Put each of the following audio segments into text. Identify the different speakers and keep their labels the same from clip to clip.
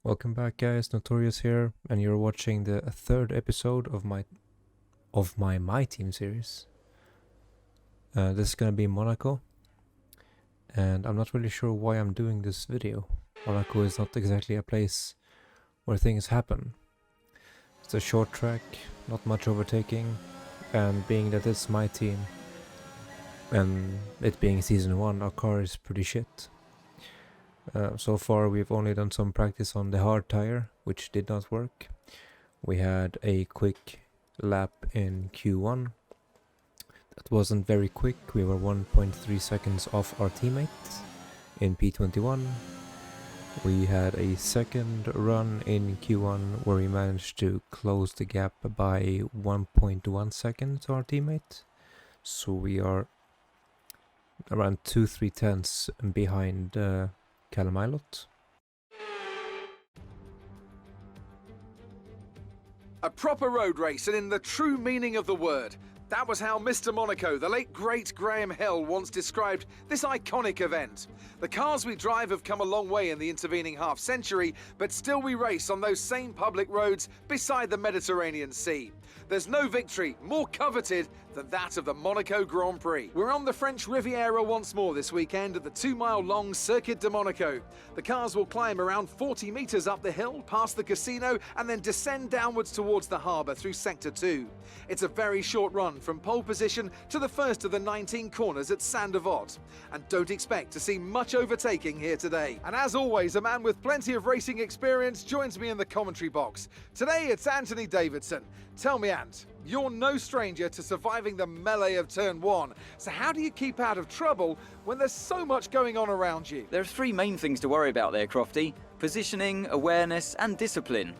Speaker 1: Welcome back, guys. Notorious here, and you're watching the third episode of my team series. This is gonna be Monaco, and I'm not really sure why I'm doing this video. Monaco is not exactly a place where things happen. It's a short track, not much overtaking, and being that it's my team, and it being season 1, our car is pretty shit. So far we've only done some practice on the hard tire, which did not work. We had a quick lap in Q1. That wasn't very quick, we were 1.3 seconds off our teammates in P21. We had a second run in Q1 where we managed to close the gap by 1.1 seconds to our teammate. So we are around 2-3 tenths behind Calmilot.
Speaker 2: A proper road race, and in the true meaning of the word. That was how Mr. Monaco, the late great Graham Hill, once described this iconic event. The cars we drive have come a long way in the intervening half-century, but still we race on those same public roads beside the Mediterranean Sea. There's no victory more coveted than that of the Monaco Grand Prix. We're on the French Riviera once more this weekend at the 2-mile-long Circuit de Monaco. The cars will climb around 40 metres up the hill, past the casino, and then descend downwards towards the harbour through Sector 2. It's a very short run from pole position to the first of the 19 corners at Saint-Devote. And don't expect to see much overtaking here today. And as always, a man with plenty of racing experience joins me in the commentary box. Today it's Anthony Davidson. Tell me, Ant, you're no stranger to surviving the melee of Turn 1, so how do you keep out of trouble when there's so much going on around you?
Speaker 3: There are three main things to worry about there, Crofty: positioning, awareness and discipline.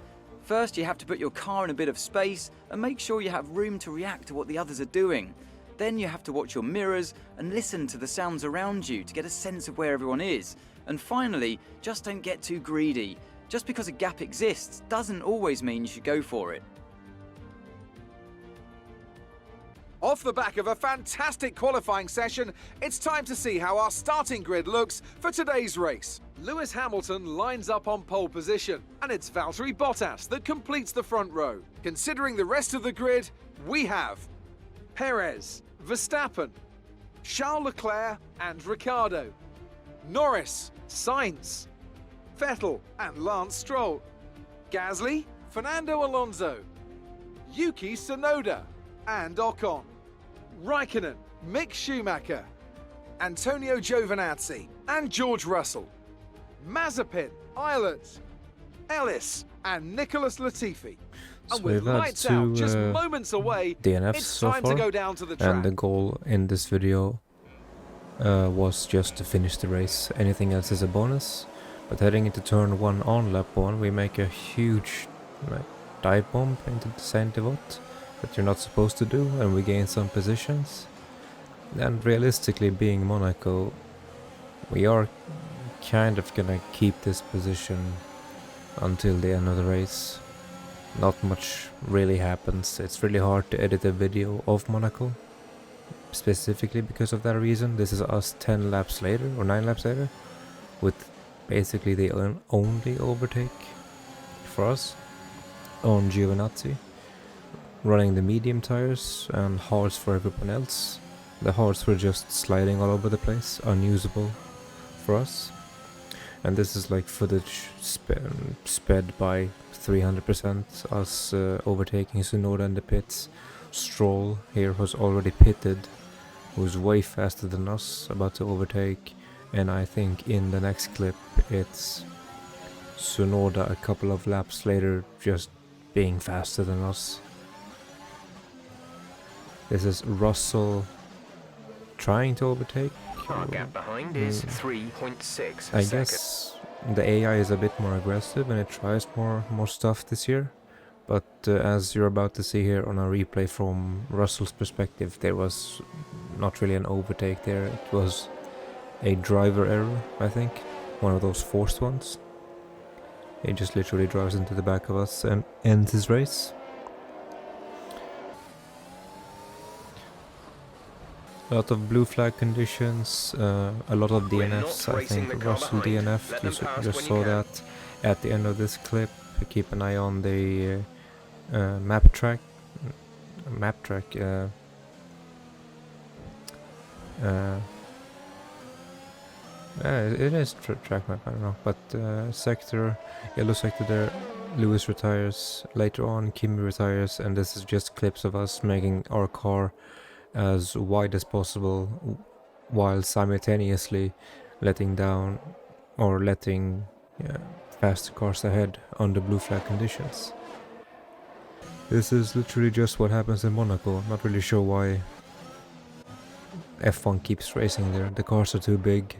Speaker 3: First, you have to put your car in a bit of space and make sure you have room to react to what the others are doing. Then you have to watch your mirrors and listen to the sounds around you to get a sense of where everyone is. And finally, just don't get too greedy. Just because a gap exists doesn't always mean you should go for it.
Speaker 2: Off the back of a fantastic qualifying session, it's time to see how our starting grid looks for today's race. Lewis Hamilton lines up on pole position, and it's Valtteri Bottas that completes the front row. Considering the rest of the grid, we have Perez, Verstappen, Charles Leclerc and Ricciardo, Norris, Sainz, Vettel and Lance Stroll, Gasly, Fernando Alonso, Yuki Tsunoda and Ocon, Raikkonen, Mick Schumacher, Antonio Giovinazzi and George Russell, Mazepin, Eilert, Ellis and Nicholas Latifi. And with lights out just moments away,
Speaker 1: DNFs
Speaker 2: it's
Speaker 1: so
Speaker 2: time
Speaker 1: far,
Speaker 2: to go down to the track.
Speaker 1: and the goal in this video was just to finish the race. Anything else is a bonus. But heading into turn 1 on lap 1, we make a huge dive bomb into the Saint-Devote that you're not supposed to do, and we gain some positions. And realistically, being Monaco, we are kind of gonna keep this position until the end of the race. Not much really happens. It's really hard to edit a video of Monaco, specifically because of that reason. This is us 10 laps later, or 9 laps later, with basically the only overtake for us on Giovinazzi, running the medium tires and hards for everyone else. The hards were just sliding all over the place, unusable for us. And this is like footage sped by 300%, us overtaking Tsunoda in the pits. Stroll here was already pitted, who's way faster than us, about to overtake. And I think in the next clip it's Tsunoda a couple of laps later just being faster than us. This is Russell trying to overtake.
Speaker 4: Our gap behind is 3.6
Speaker 1: I
Speaker 4: seconds.
Speaker 1: guess the AI is a bit more aggressive and it tries more stuff this year. But as you're about to see here on a replay from Russell's perspective, there was not really an overtake there. It was a driver error, I think. One of those forced ones. He just literally drives into the back of us and ends his race. A lot of blue flag conditions, a lot of DNFs. I think Russell DNF'd, you just saw that. at the end of this clip, keep an eye on the map track. It is track map, I don't know, but sector, yellow sector there, Lewis retires, later on Kimi retires, and this is just clips of us making our car as wide as possible while simultaneously letting down or letting faster cars ahead under blue flag conditions. This is literally just what happens in Monaco. I'm not really sure why F1 keeps racing there. The cars are too big.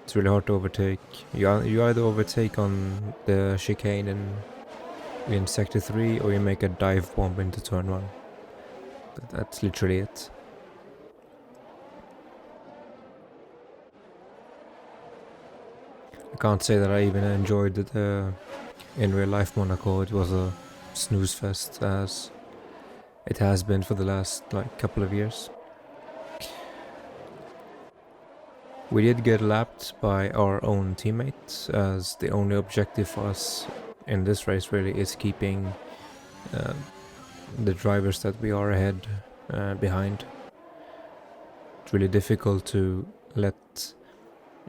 Speaker 1: It's really hard to overtake. You either overtake on the chicane in sector 3 or you make a dive bomb into turn 1. That's literally it. I can't say that I even enjoyed it in real life Monaco. It was a snooze fest as it has been for the last couple of years. We did get lapped by our own teammates, as the only objective for us in this race really is keeping the drivers that we are ahead behind. It's really difficult to let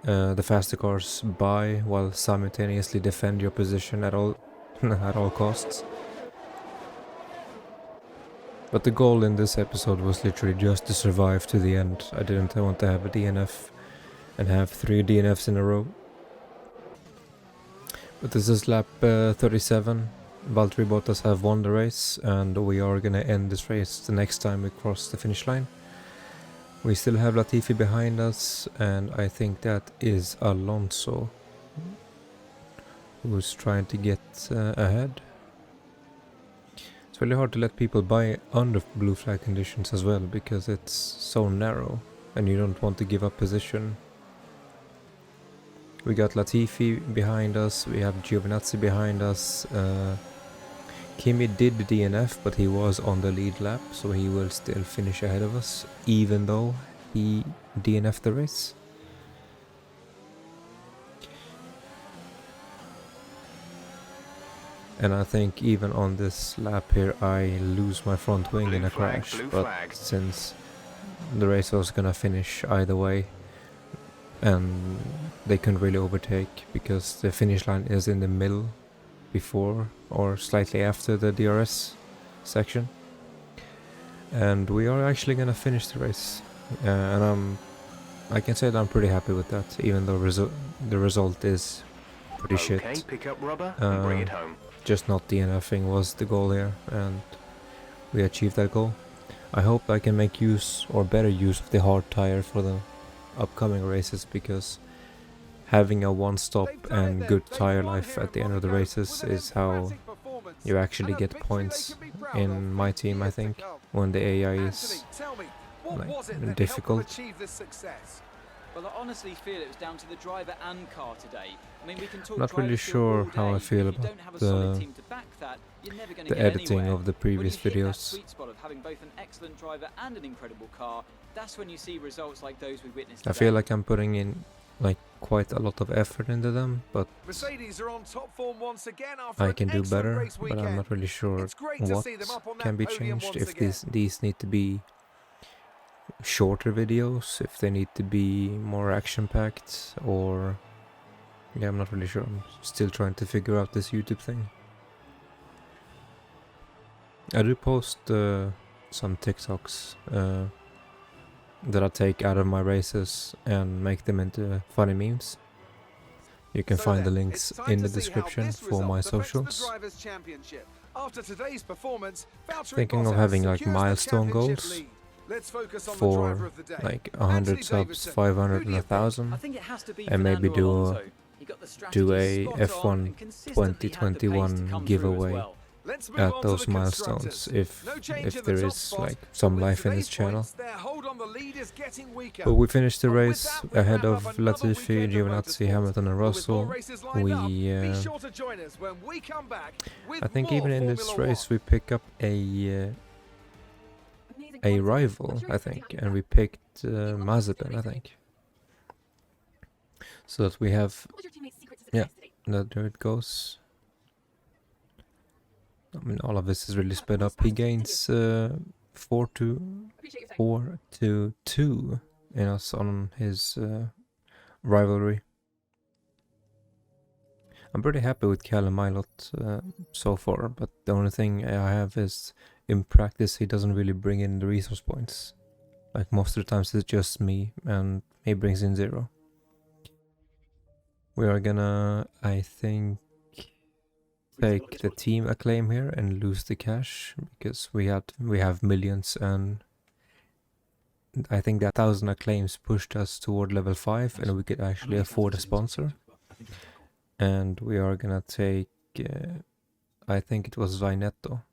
Speaker 1: the faster cars by while simultaneously defend your position at all at all costs. But the goal in this episode was literally just to survive to the end. I didn't want to have a DNF and have 3 DNFs in a row. But this is lap 37. Valtteri Bottas have won the race, and we are gonna end this race the next time we cross the finish line. We still have Latifi behind us, and I think that is Alonso who's trying to get ahead. It's really hard to let people by under blue flag conditions as well, because it's so narrow and you don't want to give up position. We got Latifi behind us, we have Giovinazzi behind us. Kimi did the DNF, but he was on the lead lap, so he will still finish ahead of us, even though he DNF'd the race. And I think even on this lap here I lose my front wing in a crash, but since the race was gonna finish either way, and they couldn't really overtake because the finish line is in the middle before or slightly after the DRS section, and we are actually gonna finish the race, and I can say that I'm pretty happy with that, even though the result is pretty shit.
Speaker 4: Pick up rubber and bring it home.
Speaker 1: Just not DNFing was the goal here, and we achieved that goal. I hope I can make use or better use of the hard tire for the upcoming races, because having a one stop and good tire life at the end of the races is how you actually get points in my team, I think, when the AI is difficult.
Speaker 3: Well, I honestly feel it was down to the driver and car today. I mean, we can talk
Speaker 1: Not really sure how I feel about the editing of the previous videos.
Speaker 3: Sweet spot of having both an excellent driver and an incredible car, that's when you see results like those we witnessed today.
Speaker 1: I feel like I'm putting in quite a lot of effort into them, but
Speaker 2: Mercedes are on top form once again after
Speaker 1: I can do better,
Speaker 2: race
Speaker 1: but I'm not really sure what can be changed, if these need to be shorter videos, if they need to be more action-packed, or yeah, I'm not really sure. I'm still trying to figure out this YouTube thing. I do post some TikToks that I take out of my races and make them into funny memes. You can find the links in the description for my socials. Thinking of having milestone goals for 100 subs, 500 and 1,000, and maybe do a F1 2021 giveaway at those milestones, if there is some life in this channel. But we finished the race ahead of Latifi, Giovinazzi, Hamilton and Russell. I think even in this race we pick up a rival, I think, and we picked Mazepin, I think. So that we have, There it goes. I mean, all of this is really sped up. He gains 4 to 2 in us on his rivalry. I'm pretty happy with Callum Milot so far, but the only thing I have is in practice he doesn't really bring in the resource points. Like most of the times it's just me and he brings in 0. We are gonna, I think, take the team acclaim here and lose the cash because we have millions, and I think that 1,000 acclaims pushed us toward level 5 and we could actually afford a sponsor. And we are gonna take, I think it was Vainetto,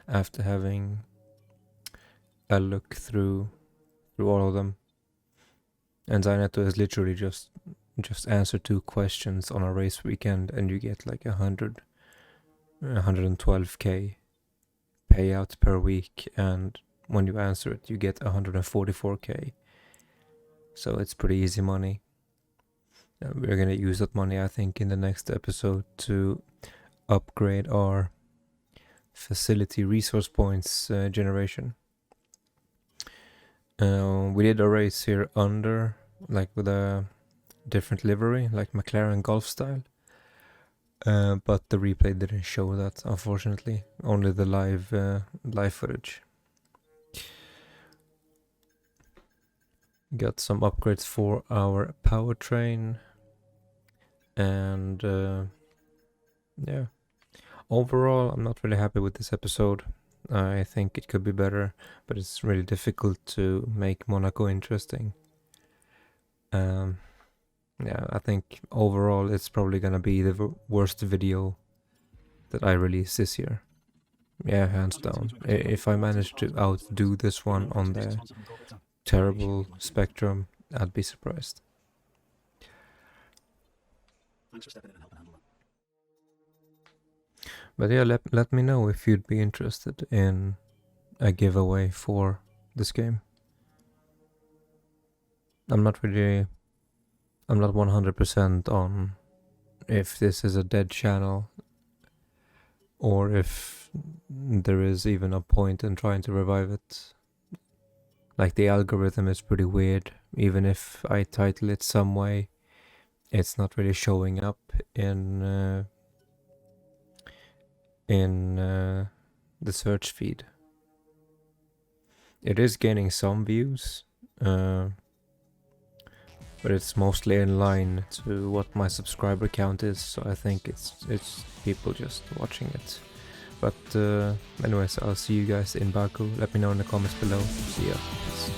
Speaker 1: after having a look through all of them. And Zainetto is literally just answer 2 questions on a race weekend and you get like 112k payout per week, and when you answer it you get 144k. So it's pretty easy money. We're gonna use that money, I think, in the next episode to upgrade our facility resource points generation. We did a race here under, like with a different livery, like McLaren Golf style. But the replay didn't show that, unfortunately. Only the live footage. Got some upgrades for our powertrain. And yeah, overall I'm not really happy with this episode. I think it could be better, but it's really difficult to make Monaco interesting. Yeah, I think overall it's probably gonna be the worst video that I release this year. Yeah, hands down. If I manage to outdo this one on the terrible Spectrum, I'd be surprised.
Speaker 5: Thanks for stepping in and helping handle that.
Speaker 1: But yeah, let me know if you'd be interested in a giveaway for this game. I'm not 100% on if this is a dead channel or if there is even a point in trying to revive it. Like, the algorithm is pretty weird. Even if I title it some way, it's not really showing up in the search feed. It is gaining some views, but it's mostly in line to what my subscriber count is, so I think it's people just watching it. But anyways, I'll see you guys in Baku. Let me know in the comments below. See ya. Peace.